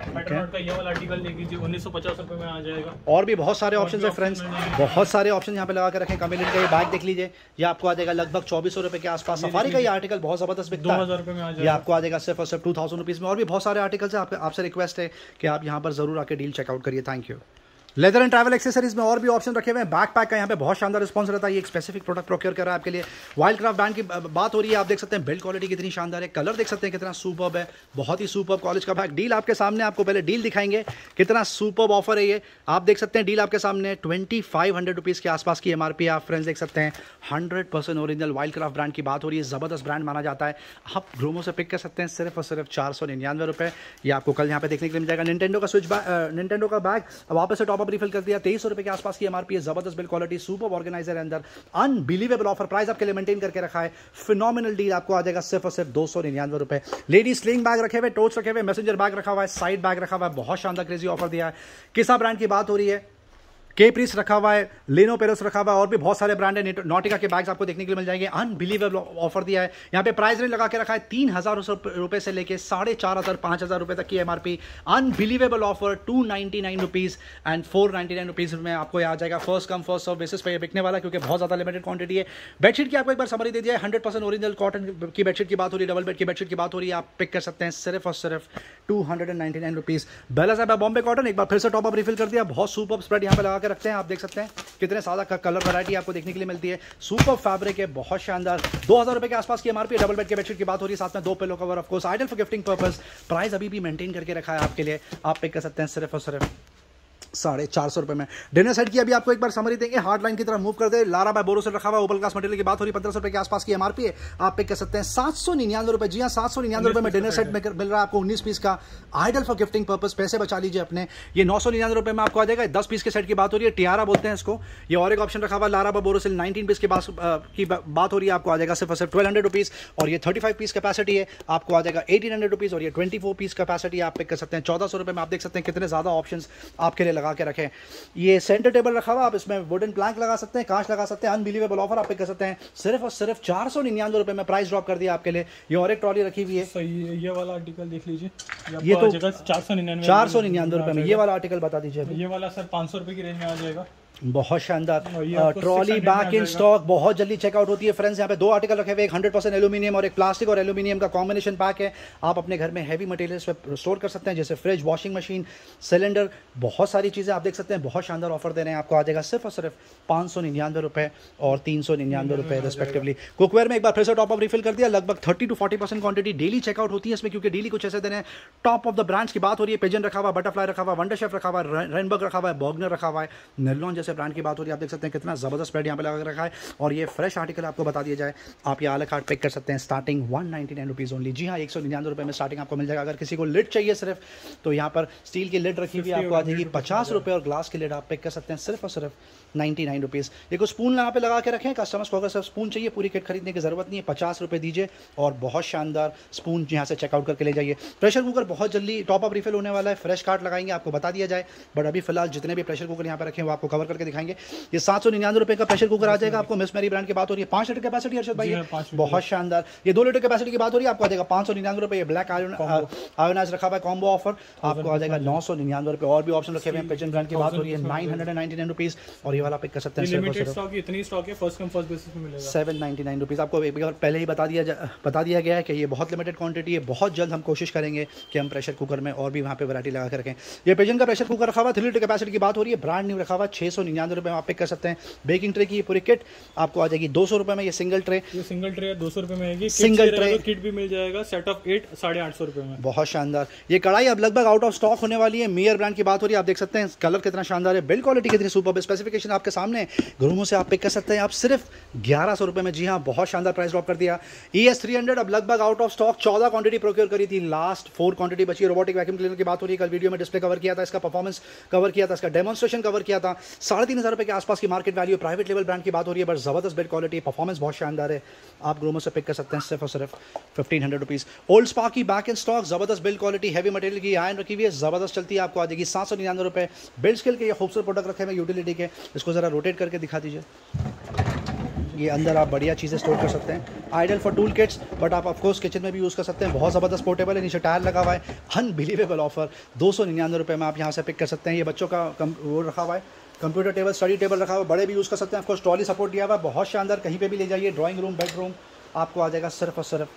मेट्रोनॉट का ये वाला आर्टिकल देख लीजिए, 1950 रुपये में आ जाएगा। और भी बहुत सारे ऑप्शन है फ्रेंड्स, बहुत सारे ऑप्शन यहाँ पे लगा कर रखें। कमिलियन का ये बैग देख लीजिए, ये आपको आ जाएगा लगभग 2400 रुपये के आसपास। सफारी का ये आर्टिकल बहुत जबरदस्त बिकता है, 2000 रुपये में आ जाएगा। ये आपको आ जाएगा सिर्फ और सिर्फ 2000 रुपीज़ में। और भी बहुत सारे आर्टिकल्स है, आपसे रिक्वेस्ट है कि आप यहाँ पर जरूर आके डील चेकआउट करिए। Thank you. Leather and travel accessories में और भी ऑप्शन रखे हुए हैं। बैकपैक का यहाँ पे बहुत शानदार रिस्पॉन्स रहता है, ये एक स्पेसिफिक प्रोडक्ट प्रोक्योर कर रहा है आपके लिए। वाइल्ड क्राफ्ट ब्रांड की बात हो रही है, आप देख सकते हैं बिल्ड क्वालिटी कितनी शानदार है, कलर देख सकते हैं कितना सुपर्ब है, बहुत ही सुपर्ब कॉलेज का बैग। डील आपके सामने, आपको पहले डील दिखाएंगे, कितना सुपर्ब ऑफर है ये, आप देख सकते हैं। डील आपके सामने 2500 रुपीज़ के आसपास की एमआरपी, आप फ्रेंड्स देख सकते हैं। 100% ओरिजिनल वाइल्ड क्राफ्ट ब्रांड की बात हो रही है, ज़बरदस्त ब्रांड माना जाता है। आप ग्रोमो से पिक कर सकते हैं सिर्फ और सिर्फ 499 रुपये। ये आपको कल यहाँ पे देखने के लिए मिल जाएगा। निंटेंडो का स्विच बैग, निंटेंडो का बैग वापस से टॉप अप रिफिल कर दिया, 2300 रुपये के आसपास की एमआरपी है। जबरदस्त बिल्ड क्वालिटी, सुपर ऑर्गेनाइजर है अंदर, अनबिलीवेबल ऑफर, प्राइस आपके लिए मेंटेन करके रखा है। फिनोमिनल डील आपको आ जाएगा सिर्फ और सिर्फ 299 रुपये। लेडी स्लिंग बैग रखे हुए, टोट्स रखे हुए, मैसेंजर बैग रखा हुआ है, साइड बैग रखा हुआ है, बहुत शानदार क्रेजी ऑफर दिया है। किसा ब्रांड की बात हो रही है, केप्रिस रखा हुआ है, लेनो पेरोस रखा हुआ है, और भी बहुत सारे ब्रांड है। नॉटिका के बैग्स आपको देखने के लिए मिल जाएंगे। अनबिलीवेबल ऑफर दिया है यहाँ पे। प्राइस रेंज लगा के रखा है 3,000 रुपए से लेके 4,500 5,000 रुपए तक की MRP. Unbelievable offer 299 rupees and 499 rupees में आपको आ जाएगा। First come first serve basis पे बिकने वाला, क्योंकि बहुत ज़्यादा लिमिटेड क्वांटिटी है। बेडशीट की आपको एक बार समरी दे दिया है। 100% ओरिजिनल कॉटन की बेडशीट की बात हो रही है, डबल बेड की बेडशीट की बात हो रही है। आप पिक कर सकते हैं सिर्फ और सिर्फ 299 रुपीज़। बेला साहब बॉम्बे कॉटन एक बार फिर से टॉप अप रिफिल कर दिया। बहुत सुपर स्प्रेड यहाँ पे लगा के रखते हैं। आप देख सकते हैं कितने सादा कलर वैरायटी आपको देखने के लिए मिलती है। सुपर फैब्रिक है, बहुत शानदार। 2,000 रुपए के आसपास की एमआरपी। डबल बेड के बेडशीट की बात हो रही है, साथ में 2 pillow cover, of course ideal for gifting purpose. Price अभी भी मेंटेन करके रखा है आपके लिए। आप पिक कर सकते हैं सिर्फ और सिर्फ 450 रुपए में। डिनर सेट की अभी आपको एक बार समरी देंगे। हार्ड लाइन की तरफ मूव कर दे। लारा बाय बोरोसिल रखा हुआ, ओपल क्लास मटेरियल की बात हो रही है। 1500 रुपए के आसपास की एमआरपी है। आप पिक कर सकते हैं 799 रुपए। जी हाँ, 799 रुपए में डिनर सेट में मिल रहा है आपको 19 पीस का। आइडल फॉर गिफ्टिंग पर्पस, पैसे बचा लीजिए अपने। ये 999 रुपए में आपको आ जाएगा। 10 पीस के सेट की बात हो रही है, टियारा बोलते हैं इसको। ये और एक ऑप्शन रखा हुआ लारा बाय बोरोसिल 19 पीस की बात हो रही है, आपको आ जाएगा सिर्फ 1200 रुपीज़। और ये 35 पीस कैपेसिटी है, आपको आ जाएगा 1800 रुपीज़। और ये 24 पीस कैपेसिटी आप पिक कर सकते हैं 1400 रुपए में। आप देख सकते हैं कितने ज़्यादा ऑप्शंस आपके लिए लगा के रखे। ये सेंटर टेबल रखा हुआ, आप इसमें वुडन प्लैंक लगा सकते हैं, कांच लगा सकते हैं। अनबिलीवेबल ऑफर आप पिक कर सकते हैं सिर्फ और सिर्फ 499 रुपए में। प्राइस ड्रॉप कर दिया आपके लिए। ये और एक ट्रॉली रखी हुई है। ये वाला आर्टिकल देख लीजिए, ये तो 499 रुपए में। ये वाला आर्टिकल बता दीजिए। ये वाला सर 500 रुपए की रेंज में आ जाएगा। बहुत शानदार। ट्रॉली बैक इन स्टॉक, बहुत जल्दी चेकआउट होती है फ्रेंड्स। यहाँ पे 2 आर्टिकल रखे हुए, एक 100% एल्यूमिनियम और एक प्लास्टिक और एल्यूमिनियम का कॉम्बिनेशन पैक है। आप अपने घर में हैवी मटेरियल्स पे स्टोर कर सकते हैं, जैसे फ्रिज, वॉशिंग मशीन, सिलेंडर, बहुत सारी चीज़ें आप देख सकते हैं। बहुत शानदार ऑफर दे रहे हैं आपको। आ जाएगा सिर्फ और सिर्फ 599 रुपए और 399 रुपए रिस्पेक्टिवली। कुकवेयर में एक बार फिर से टॉप अप रिफिल कर दिया। लगभग 30 to 40% क्वांटिटी डेली चेकआउट होती है इसमें, क्योंकि डेली कुछ ऐसे देने हैं। टॉप ऑफ द ब्रांड्स की बात हो रही है। पिजन रखा हुआ, बटरफ्लाई रखा हुआ, वंडर शेफ रखा हुआ, रेनबर्ग रखा हुआ है, बर्गनर रखा हुआ है, नेरलॉन जैसे ब्रांड की बात हो रही है। आप देख सकते हैं कितना जबरदस्त स्प्रेड यहाँ पे लगा रखा है। और ये फ्रेश आर्टिकल आपको बता दिया जाए, आप ये आला कार्ड पिक कर सकते हैं स्टार्टिंग 199 रुपीज़ ओनली। जी हाँ, 199 रुपए में स्टार्टिंग आपको मिल जाएगा। अगर किसी को लिड चाहिए सिर्फ, तो यहाँ पर स्टील की लिड रखी हुई आपको आ जाएगी 50 रुपये, और ग्लास की लिड आप पिक कर सकते हैं सिर्फ और सिर्फ 99 रुपीज़। देखो स्पून यहाँ पे लगा के रखें। कस्टमर्स को अगर सिर्फ स्पून चाहिए, पूरी किट खरीदने की जरूरत नहीं है। 50 रुपये दीजिए और बहुत शानदार स्पून यहाँ से चेकआउट करके ले जाइए। प्रेशर कुकर बहुत जल्दी टॉप अप रिफिल होने वाला है। फ्रेश कार्ड लगाएंगे, आपको बता दिया जाए। बट अभी फिलहाल जितने भी प्रेशर कुकर यहाँ पे रखें वो आपको कवर करके दिखाएंगे। ये 799 रुपये का प्रेशर कुकर आ जाएगा आपको। मिस मेरी ब्रांड की बात हो रही है। 5 लीटर कैपेसिटी अर्शद भाई, बहुत शानदार। ये 2 लीटर कैपेसिटी की बात हो रही है, आपको आ जाएगा 599 रुपये। ये ब्लैक आयोनाइज रखा हुआ है, कॉम्बो ऑफर आपको आ जाएगा 999 रुपये। और भी ऑप्शन रखे हुए हैं। पिजन ब्रांड की बात हो रही है 999 रुपीज़। और ये वाला पिक कर सकते हैं लिमिटेड स्टॉक, इतनी स्टॉक है, फर्स्ट कम फर्स्ट बेसिस पे मिलेगा 799 रुपीज़। आपको एक बार पहले ही बता दिया गया है कि ये बहुत लिमिटेड क्वांटिटी है। बहुत जल्द हम कोशिश करेंगे कि हम प्रेशर कुकर में और भी वहाँ पे वैरायटी लगा कर रखें। ये पिजन का प्रेशर कुकर रखा हुआ 3 लीटर कैपेसिटी की बात हो रही है, ब्रांड न्यू रखा हुआ 699 रुपये में आप पिक कर सकते हैं। बेकिंग ट्रे की पूरी किट आपको आ जाएगी 200 रुपये में। ये सिंगल ट्रे 200 रुपये में आएगी। सिंगल ट्रे किट भी मिल जाएगा, सेट ऑफ 8 850 रुपये में। बहुत शानदार। ये कढ़ाई अब लगभग आउट ऑफ स्टॉक होने वाली है। मेयर ब्रांड की बात हो रही है। आप देख सकते हैं कलर कितना शानदार है, बिल्ड क्वालिटी कितनी सुपर, स्पेसिफिकेशन आपके सामने। घरों से आप पिक कर सकते हैं आप सिर्फ 1100 रुपये में। जी हाँ, बहुत शानदार प्राइस ड्रॉप कर दिया। ES300 अब लगभग out of stock. 14 quantity procure करी थी, लास्ट 4 क्वांटिटी बची है। रोबोटिक वैक्यूम क्लीनर की बात हो रही है। कल वीडियो में डिस्प्ले कवर किया था, इसका परफॉर्मेंस कवर किया था, इसका डेमोन्स्ट्रेशन कवर किया था। 3500 रुपये के आसपास की market value. Private level brand की बात हो रही है, बट जबरदस्त बिल्ड क्वालिटी, परफॉर्मेंस बहुत शानदार है। आप ग्रोमो से पिक कर सकते हैं सिर्फ और सिर्फ 1500 रुपीज़। ओल्ड स्पा की बैक इन स्टॉक, जबरदस्त बिल्ड क्वालिटी, हैवी मटेरियल की आयरन रखी हुई है, जबरदस्त चलती है। आपको आ जाएगी 799 रुपये। बिल्ड स्किल के ये खूबसूरत प्रोडक्ट रखे हुए यूटिलिटी के। इसको जरा रोटेट करके दिखा दीजिए। ये अंदर आप बढ़िया चीज़ें स्टोर कर सकते हैं। Ideal for tool kits, but आप ऑफकोर्स किचन में भी यूज़ कर सकते हैं। बहुत ज़बरदस्त पोर्टेबल है, नीचे टायर लगा हुआ है। अनबिलीवेबल ऑफर 299 रुपये में आप यहाँ से पिक कर सकते हैं। ये बच्चों का वो रखा हुआ है, कंप्यूटर टेबल, स्टडी टेबल रखा हुआ है, बड़े भी यूज़ कर सकते हैं। ऑफकोर्स ट्रॉली सपोर्ट दिया हुआ है, बहुत शानदार। कहीं पे भी ले जाइए, ड्राइंग रूम, बेडरूम, आपको आ जाएगा सिर्फ और सिर्फ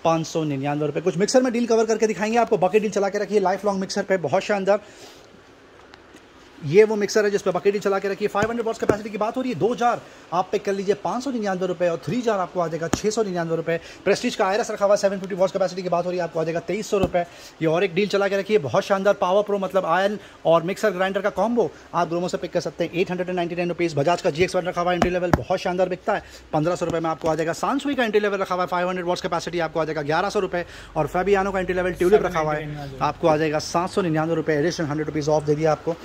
599 रुपये। कुछ मिक्सर में डील कवर करके दिखाएंगे आपको। बकेट डील चला के रखिए लाइफ लॉन्ग मिक्सर पे, बहुत शानदार। ये वो मिक्सर है जिस पर बकेट चला के रखिए। 500 वॉट्स कैपेसिटी की बात हो रही है। 2 जार आप पिक कर लीजिए 599 रुपये, और 3 जार आपको आ जाएगा 699 रुपये। प्रेस्टीज का आयरस रखा हुआ 750 वॉट्स कैपेसिटी की बात हो रही है, आपको आ जाएगा 2300 रुपये। ये और एक डील चला के रखिए, बहुत शानदार। पावर प्रो मतलब आयरन और मिक्सर ग्राइंडर का कॉम्बो आप ग्रोमो से पिक कर सकते हैं 899 रुपीज़। बजाज का GX1 रखा हुआ एंट्री लेवल, बहुत शानदार बिकता है, 1500 रुपये में आपको आ जाएगा। सांसुई का एंट्री लेवल रखा हुआ है 500 वॉट्स कैपेसिटी, आपको आ जाएगा 1100 रुपये। और फैबियानो का एंट्री लेवल ट्यूलिप रखा हुआ है, आपको आ जाएगा 799 रुपये। एडिशनल 100 रुपीज़ ऑफ दे दिया आपको।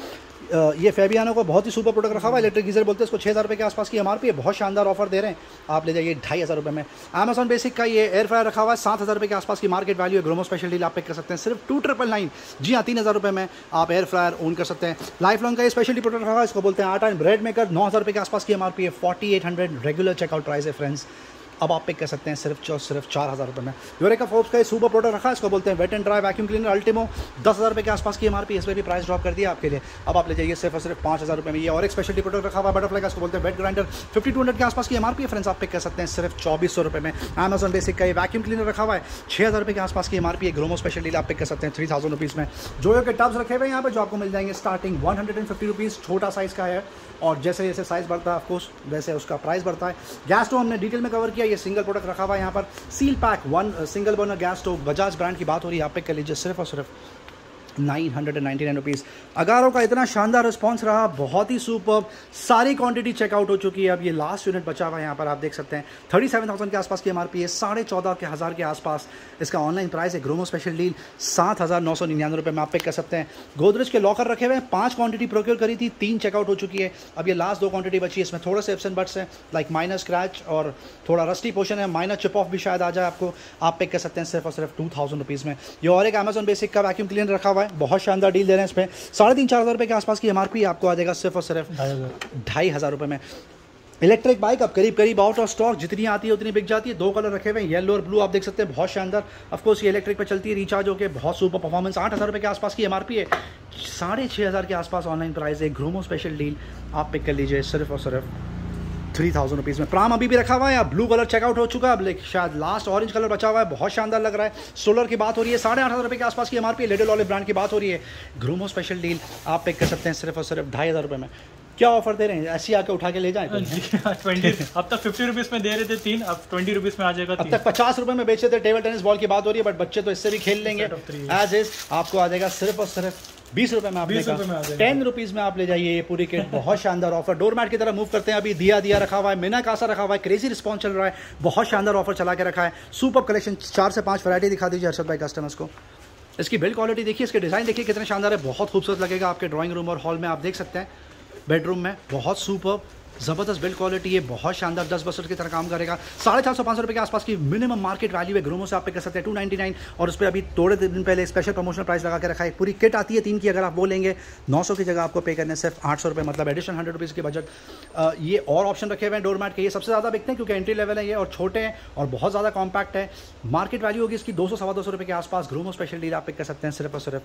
ये फेबियानो को बहुत ही सुपर प्रोडक्ट रखा हुआ है, इलेक्ट्रिक गीजर बोलते हैं इसको, 6,000 रुपये के आसपास की एमआरपी है, बहुत शानदार ऑफर दे रहे हैं, आप ले जाइए 2,500 रुपये में। अमेजॉन बेसिक का ये एयर फ्रायर रखा हुआ है, 7,000 रुपये के आसपास की मार्केट वैल्यू है, ग्रोमो स्पेशल डील आप पिक कर सकते हैं सिर्फ 2,999, जी हाँ 3,000 रुपये में आप एयर फ्रायर ओन कर सकते हैं। लाइफ लॉन्ग का ये स्पेशलिटी प्रोडक्ट रखा हुआ है, इसको बोलते हैं आटा एंड ब्रेड मेकर, 9,000 रुपये के आसपास की एमआरपी है, 4,800 रेगुलर चेकआउट प्राइस है फ्रेंड्स, अब आप पिक कर सकते हैं सिर्फ 4,000 रुपये में। यूरेका फोर्ब्स का ये सुपर प्रोडक्ट रखा है, इसको बोलते हैं wet and dry vacuum cleaner Ultimo, 10,000 रुपये के आसपास की एमआरपी, इस पर भी प्राइस ड्रॉप कर दिया आपके लिए, अब आप ले जाइए सिर्फ और सिर्फ 5,000 रुपये में। ये और एक स्पेशलिटी प्रोडक्ट रखा हुआ है बटरफ्लाई का, इसको बोलते हैं वेट ग्राइंडर, 5,200 के आसपास की एमआरपी है फ्रेंड्स, आप पिक कर सकते हैं सिर्फ 2,400 रुपये में। अमेजॉन बेसिक का ये वैक्यूम क्लीनर रखा हुआ है, 6,000 रुपये के आसपास की एमआरपी है, ग्रोमो स्पेशल डील आप पिक कर सकते हैं 3,000 रुपीज़ में। जोयो के टब्स रखे हुए हैं यहाँ पर जो आपको मिल जाएंगे स्टार्टिंग 150 रुपीज़, छोटा साइज़ का है, और जैसे जैसे साइज़ बढ़ता है ऑफकोर्स वैसे उसका प्राइस बढ़ता है। गैस स्टोव हमने डिटेल में कवर किया, ये सिंगल प्रोडक्ट रखा हुआ है यहाँ पर, seal pack 1 single burner gas stove, Bajaj brand की बात हो रही है, आप पिक कर लीजिए सिर्फ और सिर्फ 999 रुपीज़। अगारो का इतना शानदार रिस्पांस रहा, बहुत ही सुपर, सारी क्वांटिटी चेकआउट हो चुकी है, अब ये लास्ट यूनिट बचा हुआ है यहाँ पर आप देख सकते हैं, 37,000 के आसपास की एमआरपी है, 14,500 के आसपास इसका ऑनलाइन प्राइस है, ग्रोमो स्पेशल डील 7,999 रुपये में आप पिक कर सकते हैं। गोदरेज के लॉकर रखे हुए हैं, 5 क्वांटिटी प्रोक्योर करी थी, 3 चेकआउट हो चुकी है, अब ये लास्ट 2 क्वांटिटी बची है, इसमें थोड़े से इफ्स एंड बट्स हैं लाइक माइनर स्क्रैच और थोड़ा रस्टी पोर्शन है, माइनर चिप ऑफ भी शायद आ जाए आपको, आप पिक कर सकते हैं सिर्फ और सिर्फ 2,000 रुपीज़ में। ये और एक अमेजॉन बेसिक का वैक्यूम क्लीनर रखा हुआ है, बहुत शानदार डील दे रहे हैं, इसमें 3,500-4,000 रुपये के आसपास की एमआरपी आपको आ जाएगा सिर्फ और सिर्फ 2,500 रुपये में। इलेक्ट्रिक बाइक अब करीब आउट ऑफ स्टॉक, जितनी आती है उतनी बिक जाती है, 2 कलर रखे हुए हैं, येलो और ब्लू, आप देख सकते हैं बहुत शानदार। ऑफकोर्स ये इलेक्ट्रिक पे चलती है, रिचार्ज होकर बहुत सुपर परफॉर्मेंस, 8,000 रुपये के आसपास की एमआरपी है, 6,500 के आसपास ऑनलाइन प्राइस है, ग्रोमो स्पेशल डील आप पिक कर लीजिए सिर्फ और सिर्फ 3,000 रुपीज़ में। प्राम अभी भी रखा हुआ है, अब ब्लू कलर चेकआउट हो चुका है, अब लेकिन शायद लास्ट ऑरेंज कलर बचा हुआ है, बहुत शानदार लग रहा है। सोलर की बात हो रही है, 8,500 रुपये के आसपास की एमआरपी है, लिटिल ऑलिव ब्रांड की बात हो रही है, ग्रोमो स्पेशल डील आप पिक कर सकते हैं सिर्फ और सिर्फ 2,500 रुपये में। क्या ऑफर दे रहे हैं, ऐसी आके उठा के ले जाएं? 20 अब तक 50 रुपीज़ में दे रहे थे 3, अब 20 रुपीज़ में आ जाएगा। अब तक 50 रुपये में बेचे थे, टेबल टेनिस बॉल की बात हो रही है, बट बच्चे तो इससे भी खेल लेंगे एज इज, आपको आ जाएगा सिर्फ और सिर्फ 20 रुपये में, आप 10 रुपीज़ में आप ले जाइए ये पूरी किट, बहुत शानदार ऑफर। डोरमैट की तरह मूव करते हैं, अभी दिया रखा हुआ है, मीना कासा रखा हुआ है, क्रेजी रिस्पॉन्स चल रहा है, बहुत शानदार ऑफर चला के रखा है, सुपर कलेक्शन, 4 से 5 वैरायटी दिखा दीजिए अर्शद भाई कस्टमर्स को। इसकी बिल्ड क्वालिटी देखिए, इसके डिज़ाइन देखिए कितने शानदार है, बहुत खूबसूरत लगेगा आपके ड्राइंग रूम और हॉल में, आप देख सकते हैं बेडरूम में, बहुत सुपर ज़बरदस्त बिल्ड क्वालिटी है, बहुत शानदार, 10 बस्टर की तरह काम करेगा। 450-500 रुपये के आसपास की मिनिमम मार्केट वैल्यू है, ग्रोमो से आप पे कर सकते हैं 299, और उस पर अभी थोड़े दिन पहले स्पेशल प्रमोशनल प्राइस लगा के रखा है। पूरी किट आती है 3 की, अगर आप वो लेंगे 900 की जगह आपको पे करने सिर्फ 800 रुपये, मतलब एडिशनल 100 रुपीज़ के बजट। ये और ऑप्शन रखे हुए हैं डोरमैट के, ये सबसे ज़्यादा बिकते हैं क्योंकि एंट्री लेवल है ये, और छोटे हैं और बहुत ज़्यादा कॉम्पैक्ट है। मार्केट वैल्यू होगी इसकी 200-250 रुपये के आसपास, ग्रोमो स्पेशल डील आप पिक कर सकते हैं सिर्फ और सिर्फ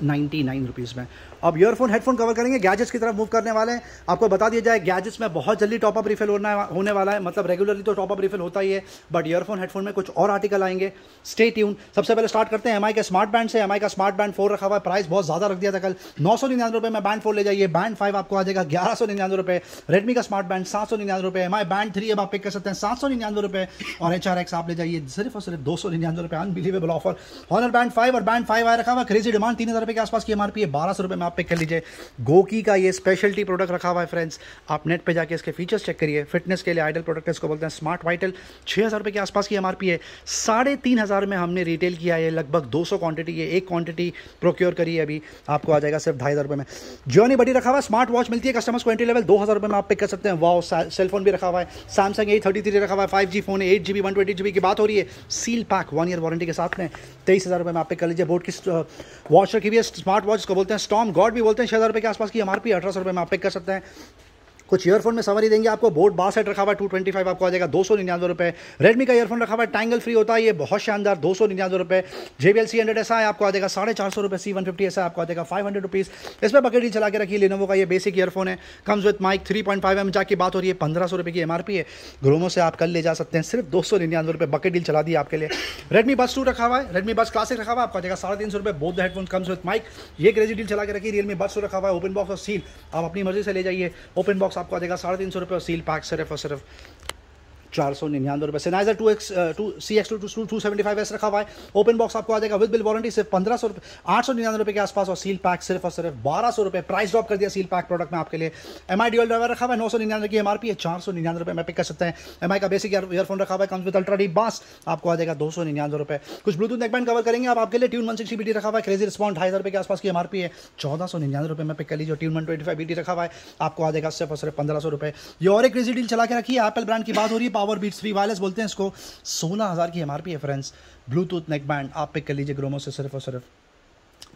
99 रुपीज़ में। अब ईयरफोन हेडफोन कवर करेंगे, गैजेट्स की तरफ मूव करने वाले हैं। आपको बता दिया जाए, गैजेट्स में बहुत जल्दी टॉपअप रिफिल होने वाला है, मतलब रेगुलरली तो टॉपअप रिफिल होता ही है, बट ईयरफोन हेडफोन में कुछ और आर्टिकल आएंगे, स्टे ट्यून। सबसे पहले स्टार्ट करते हैं एमआई के स्मार्ट बैंड से। एमआई का स्मार्ट बैंड 4 रखा हुआ है, प्राइस बहुत ज़्यादा रख दिया था कल, 999 रुपये में बैंड 4 ले जाइए। बैंड 5 आपको आ जाएगा 1,199 रुपये। रेडमी का स्मार्ट बैंड 799 रुपये। एमआई बैंड 3 अब आप पिक कर सकते हैं 799 रुपये, और HRX आप ले जाइए सिर्फ और सिर्फ 299 रुपये। Unbelievable offer. हॉनर बैंड 5 और बैंड 5 आया रखा हुआ, क्रेजी डिमांड, 3,000 रुपये के आसपास की एमआरपी है, 1,200 रुपये में आप पिक कर लीजिए। गोकी का ये स्पेशलिटी प्रोडक्ट रखा हुआ है फ्रेंड्स, आप नेट पे जाके इसके फीचर्स चेक करिए। फिटनेस के लिए आइडल प्रोडक्ट इसको बोलते हैं, स्मार्ट वाइटल, 6,000 रुपये के आसपास की एमआरपी है, 3,500 में हमने रिटेल किया है, लगभग 200 क्वांटिटी है, एक क्वांटिटी प्रोक्योर करी है अभी, आपको आ जाएगा सिर्फ 2,500 रुपये में। जियोनी बडी रखा हुआ है, स्मार्ट वॉच मिलती है कस्टमर्स को एंट्री लेवल 2,000 रुपये में आप पिक कर सकते हैं। वाओ, सेलफोन भी रखा हुआ है, सैमसंग A33 रखा हुआ है, 5G फोन है, 8GB 128GB की बात हो रही है, सील पैक 1 ईयर वारंटी के साथ में, 23,000 रुपये में आप पिक कर लीजिए। बोट की वॉच रखी हुई है, स्मार्ट वॉच को बोलते हैं, स्टॉर्म गॉड भी बोलते हैं, 6,000 रुपये के आसपास की एमआरपी, 1,800 रुपये में आप पिक कर सकते हैं। कुछ ईयरफोन में सवारी देंगे आपको, बोट बास सेट रखा हुआ है 225 आपको आ जाएगा 299 रुपये। रेडमी का ईयरफोन रखा हुआ है, टैंगल फ्री होता है ये, बहुत शानदार, 299 रुपये। JBL C100 ऐसा है आपको आ जाएगा 450 रुपये। C150 ऐसा आपको आ जाएगा 500 रुपीज़। इस पर बकेट डील चला के रखिए। लेनोवो का ये बेसिक ईयरफोन है, comes with mic, 3.5mm jack की बात हो रही है, 1,500 रुपये की एमआरपी है। ग्रोमो से आप कल ले जा सकते हैं सिर्फ 299 रुपये, बकेट डील चला दी आपके लिए। रेडमी बस 2 रखा हुआ है, रेडमी बस क्लासिक रखा हुआ है, आपको आ जाएगा 350 रुपये। Both the headphone comes with mic, ये क्रेजी डील चला के रखिए। रियलमी बस 2 रखा हुआ है, ओपन बॉक्स और सील आप अपनी मर्जी से ले जाइए। ओपन बॉक्स आपको आ जाएगा 350 रुपये और सील पैक सिर्फ और सिर्फ ₹499। Sennheiser 2CX 275S रखा हुआ है, ओपन बॉक्स आपको आ जाएगा विद बिल वारंटी सिर्फ ₹1500, ₹899 के आसपास, और सील पैक सिर्फ और सिर्फ ₹1200। प्राइस ड्रॉप कर दिया सील पैक प्रोडक्ट में आपके लिए। MI ड्यूल ड्राइवर रखा हुआ है, ₹999 की MRP है, ₹499 में पिक कर सकते हैं। MI का बेसिक ईयरफोन रखा हुआ है, कम्स विद अल्ट्रा डीप बास, आपको आ जाएगा ₹299। कुछ ब्लूटूथ नेकबैंड कवर करेंगे आप, आपके लिए ट्यून 160BT रखा हुआ है, क्रेजी रिस्पॉन्ड ₹2500 के आसपास की MRP है, ₹1499 में पिक कर लीजिए। ट्यून 125BT रखा हुआ है, आपको आ जाएगा सिर्फ और सिर्फ ₹1500। ये और एक क्रेजी डील चला के रखी है, एप्पल ब्रांड की बात हो रही है, पावर बीट्स 3 वायरलेस बोलते हैं इसको, 16000 की MRP है फ्रेंड्स। ब्लूटूथ नेकबैंड आप पिक कर लीजिए ग्रोमो से सिर्फ और सिर्फ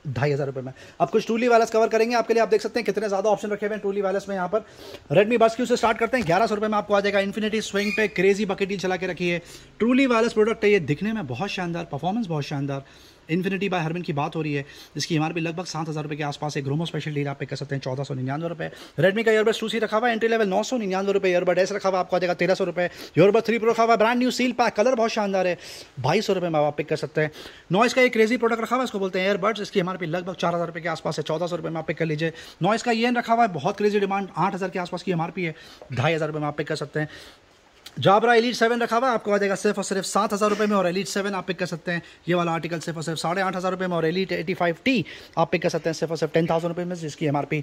₹2500 में। अब कुछ ट्रूली वायरलेस कवर करेंगे आपके लिए। आप देख सकते हैं कितने ज़्यादा ऑप्शन रखे हुए हैं ट्रूली वायरलेस में। यहाँ पर रेडमी बड्स क्यू से स्टार्ट करते हैं, ₹1100 में आपको आ जाएगा। इन्फिनिटी स्विंग पे क्रेजी बकेट डील चला के रखी है। ट्रूली वायरलेस प्रोडक्ट है ये, दिखने में बहुत शानदार, परफॉर्मेंस बहुत शानदार। इन्फिनिटी बाय हरमन की बात हो रही है, जिसकी MRP लगभग ₹7000 के आसपास है। ग्रोमो स्पेशल डील आप पे कर सकते हैं ₹1499। रेडमी का ईयरबड्स 2C रखा हुआ है, एंट्री लेवल ₹999। ईयरबड एस रखा हुआ आपको आ जाएगा ₹1300। ईयरबड 3 प्रो रखा हुआ है, brand new seal pack, colour बहुत शानदार है, ₹2200 में आप पिक कर सकते हैं। नॉइस का एक क्रेजी प्रोडक्ट रखा हुआ है, इसको बोलते हैं एयरबड्स, इसकी MRP लगभग ₹4000 के आसपास है, ₹1400 में आप पिक कर लीजिए। नॉइस का EN रखा हुआ है, बहुत क्रेजी डिमांड, 8000 के आसपास की MRP है, ₹2500 में आप पिक कर सकते हैं। जाबरा एलीट 7 रखा हुआ है, आपको आ जाएगा सिर्फ और सिर्फ ₹7000 में, और एलीट 7 आप पिक कर सकते हैं। ये वाला आर्टिकल सिर्फ और सिर्फ ₹8500 में, और एलीट 85T आप पिक कर सकते हैं सिर्फ और सिर्फ ₹10,000 में, जिसकी MRP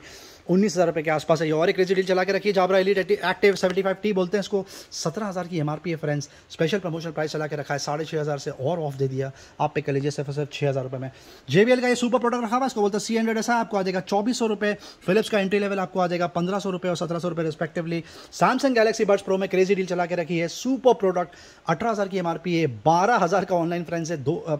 ₹19,000 के आसपास है। ये और एक क्रेजी डील चला के रखिए, जाबरा एलीट एक्टिव 75T बोलते हैं इसको, 17000 की MRP है फ्रेंड्स। स्पेशल प्रमोशन प्राइस चला के रखा है, 6500 से और ऑफ दे दिया, आप पिक कर लीजिए सिर्फ और सिर्फ ₹6000 में। JBL का ये सुपर प्रोडक्ट रखा हुआ है, इसको बोलते हैं C100S, आपको आ जाएगा ₹2400। फिलिप्स का एंट्री लेवल आपको आ जाएगा ₹1500 और ₹1700 respectively. Samsung Galaxy buds pro में क्रेजी डील चला के रखी है, सुपर प्रोडक्ट, 18000 की MRP है, 12000 का ऑनलाइन फ्रेंड्स है,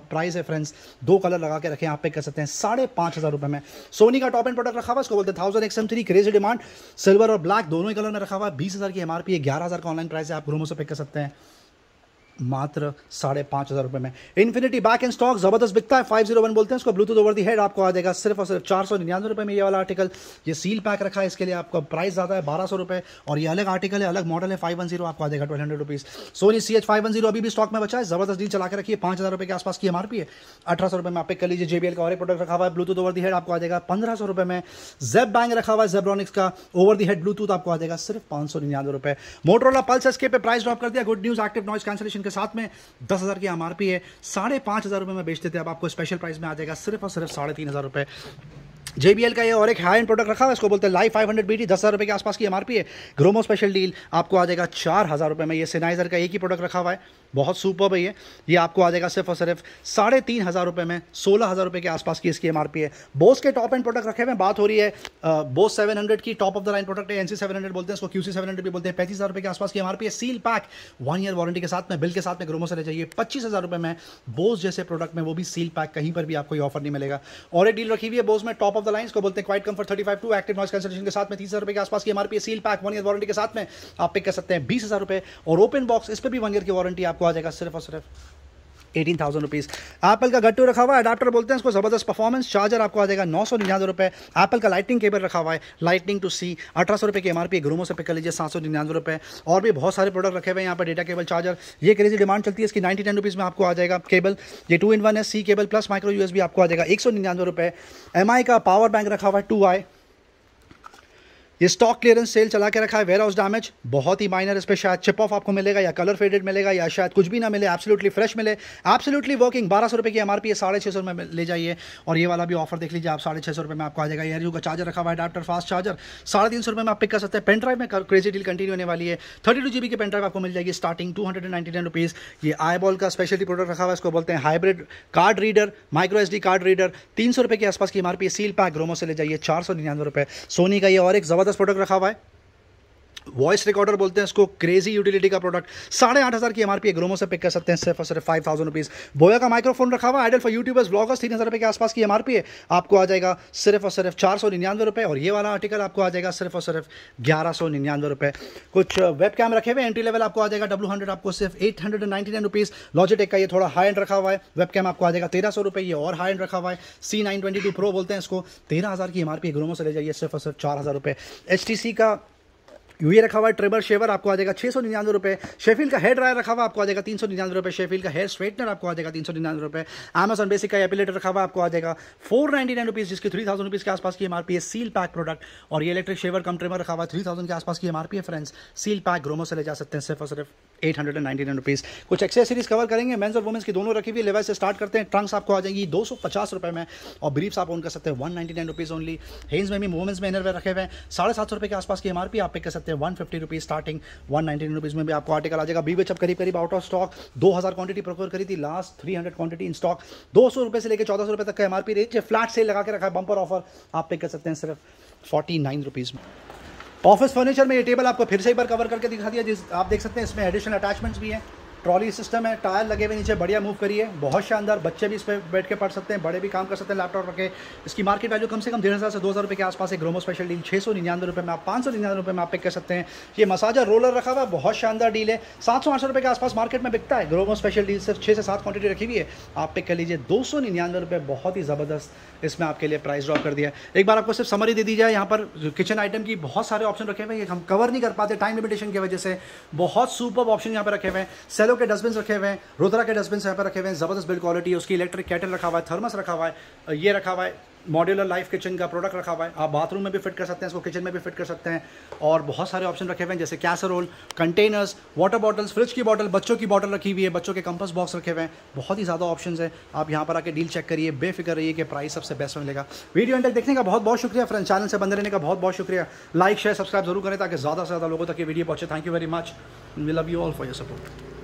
प्राइस है फ्रेंड्स, 2 कलर लगा के रखें, आप पे कर सकते हैं ₹5500 में। सोनी का टॉप एंड प्रोडक्ट रखा हुआ है, इसको बोलते हैं 1000XM3, क्रेजी डिमांड, सिल्वर और ब्लैक दोनों ही कलर में रखा हुआ है, 20000 की MRP है, 11000 का ऑनलाइन प्राइस है, आप ग्रोमो से पिक कर सकते हैं मात्र ₹5500 में। इन्फिनिटी बैक इन स्टॉक जबरदस्त बिकता है, 501 बोलते हैं इसको, ब्लूटूथ ओवर दी हेड आपको आ जाएगा सिर्फ और सिर्फ ₹499 में। ये वाला आर्टिकल, ये सील पैक रखा है, इसके लिए आपका प्राइस ज़्यादा है, ₹1200, और ये अलग आर्टिकल है, अलग मॉडल है, 510 आपको आ जाएगा ₹1200। सोनी CH510 अभी भी स्टॉक में बचा है, जबरदस्त डील चला के रखिए, ₹5000 के आसपास की MRP है, ₹1800 में आप पिक कर लीजिए। JBL का और एक प्रोडक्ट रखा हुआ है, ब्लूटूथ ओवर दी हेड आपको आ जाएगा ₹1500 में। जेब बैंग रखा हुआ है, जेब्रॉनिक्स का ओवर दी हेड ब्लूटूथ आपको आ जाएगा सिर्फ ₹599। मोटोरोला पल्स एस्के पे प्राइस ड्रॉप कर दिया, good news, active noise cancellation के साथ में 10,000 की MRP है, ₹5500 में बेच देते हैं, अब आपको स्पेशल प्राइस में आ जाएगा सिर्फ और सिर्फ ₹3500। JBL का ये और एक हाई एंड प्रोडक्ट रखा हुआ है, इसको बोलते हैं लाइव 500BT, ₹10,000 के आसपास की MRP है। ग्रोमो स्पेशल डील आपको आ जाएगा ₹4000 में। ये Sennheiser का एक ही प्रोडक्ट रखा हुआ है, बहुत सुपर है ये आपको आ जाएगा सिर्फ और सिर्फ ₹3500 में, ₹16,000 के आसपास की इसकी MRP है। बोस के टॉप एंड प्रोडक्ट रखे हुए हैं, बात हो रही है बोस 700 की, top of the line product है, NC 700 बोलते हैं इसको, QC 700 भी बोलते हैं, ₹35,000 के आसपास की MRP है। सील पैक 1 ईयर वारंटी के साथ में, बिल के साथ में ग्रोमो से ले जाइए, ₹25,000 में। बोस जैसे प्रोडक्ट में वो भी सील पैक, कहीं पर भी आपको ये ऑफर नहीं मिलेगा। और एक डील रखी हुई है बोस में, टॉप ऑफ द लाइन, इसको बोलते हैं quite comfort 35 active noise cancellation के साथ में, ₹30,000 के आसपास की MRP है। सील पैक 1 ईयर वारंटी के साथ में आप पिक कर सकते हैं ₹20,000, और ओपन बॉक्स इस पर भी 1 ईयर की वारंटी आपको आ जाएगा सिर्फ और सिर्फ ₹18,000। एप्पल का गट्टू रखा हुआ है, अडाप्टर बोलते हैं इसको, जबरदस्त परफॉर्मेंस, चार्जर आपको आ जाएगा ₹999। एप्पल का लाइटनिंग केबल रखा हुआ है, लाइटनिंग टू C, ₹1800 की MRP, ग्रोमो से पिक कर लीजिए ₹799। और भी बहुत सारे प्रोडक्ट रखे हुए हैं यहाँ पर, डेटा केबल, चार्जर, ये क्रेजी डिमांड चलती है इसकी, ₹90 में आपको आ जाएगा केबल। ये 2-in-1 है, C cable plus micro USB आपको आ जाएगा ₹199। MI का पावर बैंक रखा हुआ है 2i, ये स्टॉक क्लियरेंस सेल चला के रखा है, वेयर हाउस डैमेज बहुत ही माइनर, इस पर शायद चिप ऑफ आपको मिलेगा, या कलर फेडेड मिलेगा, या शायद कुछ भी ना मिले, एब्सोल्युटली फ्रेश मिले, एब्सोल्युटली वर्किंग। ₹1200 की MRP है, ₹650 में ले जाइए। और ये वाला भी ऑफर देख लीजिए आप, ₹650 में आपको आ जाएगा। एयरयू का चार्जर रखा हुआ है, अडाप्टर फास्ट चार्जर, ₹350 में आप पिक कर सकते हैं। पेन ड्राइव में क्रेजी डील कंटिन्यू होने वाली है, 32 GB की पेन ड्राइव आपको मिल जाएगी स्टार्टिंग ₹299। ये आईबॉल का स्पेशलिटी प्रोडक्ट रखा हुआ है, इसको बोलते हैं hybrid card reader, micro SD card reader, ₹300 के आसपास की MRP है। सील पैक ग्रोमो से ले जाइए ₹499। सोनी का ये और एक जबरदस्त प्रोडक्ट रखा हुआ है, वॉइस रिकॉर्डर बोलते हैं इसको, क्रेजी यूटिलिटी का प्रोडक्ट, 8500 की MRP है, ग्रोमो से पिक कर सकते हैं सिर्फ और सिर्फ ₹5000। बोया का माइक्रोफोन रखा हुआ है, आइडल फॉर यूट्यूबर्स ब्लॉगर्स, ₹3000 के आसपास की MRP है, आपको आ जाएगा सिर्फ और सिर्फ ₹499। और ये वाला आर्टिकल आपको आ जाएगा सिर्फ और सिर्फ ₹1199। कुछ वेब कैम रखे हुए, एंट्री लेवल आपको आ जाएगा W100, आपको सिर्फ ₹899। लॉजिटेक का ये थोड़ा हाई एंड रखा हुआ है, वेब कैम आपको आ जाएगा ₹1300। ये और हाई एंड रखा हुआ है, C922 Pro बोलते हैं इसको, 13000 की MRP, ग्रोमो से ले जाइए सिर्फ और सिर्फ ₹4000। HTC का ये रखा हुआ है ट्रिमर शेवर, आपको आ जाएगा 699 रुपये। शेफील्ड का हेयर ड्रायर रखा हुआ आपको आ जाएगा 399 रुपये। शेफील्ड का हेयर स्ट्रेटनर आपको आ जाएगा 399 रुपये। अमेजॉन बेसिक का एपिलेटर रखा हुआ आपको आ जाएगा 499 रुपीज़, जिसकी 3000 रुपीज़ के आसपास की एमआरपी है। सील पैक प्रोडक्ट और ये इलेक्ट्रिक शेवर कम ट्रिमर रखा हुआ 3000 के आसपास की एमआरपी है फ्रेंड्स। सील पैक ग्रोमो से ले जा सकते हैं सिर्फ और सिर्फ 899 रुपीज़। कुछ एक्सेसरीज कवर करेंगे, मेंस और वुमेंस की दोनों रखी हुई। लेवाइस से स्टार्ट करते हैं। ट्रंक्स आपको आ जाएंगी 250 रुपये में और ब्रीफ्स आप ओन कर सकते हैं 199 रुपीज़ ओनली। हेंस में भी वुमेंस में इनरवेयर रखे हुए हैं 750 रुपये के आसपास की एमआरपी, आप पे कर सकते हैं 150 रुपीज़ स्टार्टिंग। 199 रुपीज़ में भी आपको आर्टिकल आ जाएगा। बीवेच अब करीब out of stock, 2000 quantity procure करी थी, लास्ट 300 क्वांटिटी इन स्टॉक। 200 रुपये से लेकर 1400 रुपये तक का एमआरपी रेंज है। फ्लैट सेल लगा के रखा है, बम्पर ऑफर, आप पे कर सकते हैं सिर्फ 49 रुपीज़ में। ऑफिस फर्नीचर में ये टेबल आपको फिर से एक बार कवर करके दिखा दिया, जिस आप देख सकते हैं इसमें एडिशनल अटैचमेंट्स भी हैं। ट्रॉली सिस्टम है, टायर लगे हुए नीचे, बढ़िया मूव करिए, बहुत शानदार। बच्चे भी इस पर बैठ के पढ़ सकते हैं, बड़े भी काम कर सकते हैं लैपटॉप रखे। इसकी मार्केट वैल्यू कम से कम 1500 से 2000 रुपये के आसपास है। ग्रोमो स्पेशल डील 699 रुपये में, आप 599 रुपये में आप पिक कर सकते हैं। ये मसाजर रोलर रखा हुआ है, बहुत शानदार डील है। 700-800 रुपये के आसपास मार्केट में बिकता है। ग्रोमो स्पेशल डील सिर्फ 6 से 7 क्वांटिटी रखी हुई है, आप पिक कर लीजिए 299 रुपये। बहुत ही ज़बरदस्त इसमें आपके लिए प्राइस ड्रॉप कर दिया है। एक बार आपको सिर्फ समरी दे दी जाए, यहाँ पर किचन आइटम की बहुत सारे ऑप्शन रखे हुए हैं, हम कवर नहीं कर पाते टाइम लिमिटेशन की वजह से। बहुत सुपर ऑप्शन यहाँ पर रखे हुए हैं। सेलो के डस्टबिन रखे हुए हैं, रुद्रा के डस्टबिन यहाँ पर रखे हुए हैं, जबरदस्त बिल्ड क्वालिटी है उसकी। इलेक्ट्रिक केटल रखा हुआ है, थर्मस रखा हुआ है, ये रखा हुआ है मॉड्यूलर लाइफ किचन का प्रोडक्ट रखा हुआ है। आप बाथरूम में भी फिट कर सकते हैं इसको, किचन में भी फिट कर सकते हैं। और बहुत सारे ऑप्शन रखे हुए हैं, जैसे casserole, containers, water bottles, fridge की बॉटल, बच्चों की बॉटल रखी हुई है, बच्चों के कंपास बॉक्स रखे हुए हैं। बहुत ही ज़्यादा ऑप्शन है, आप यहाँ पर आके डील चेक करिए, बेफिक्र रहिए कि प्राइस सबसे बेस्ट मिलेगा। वीडियो एंड तक देखने का बहुत बहुत शुक्रिया फ्रेंड्स, चैनल से बंद रहने का बहुत बहुत शुक्रिया। लाइक शेयर सब्सक्राइब जरूर करें ताकि ज़्यादा से ज़्यादा लोगों तक ये वीडियो पहुँचे। Thank you very much, we love you all for your support.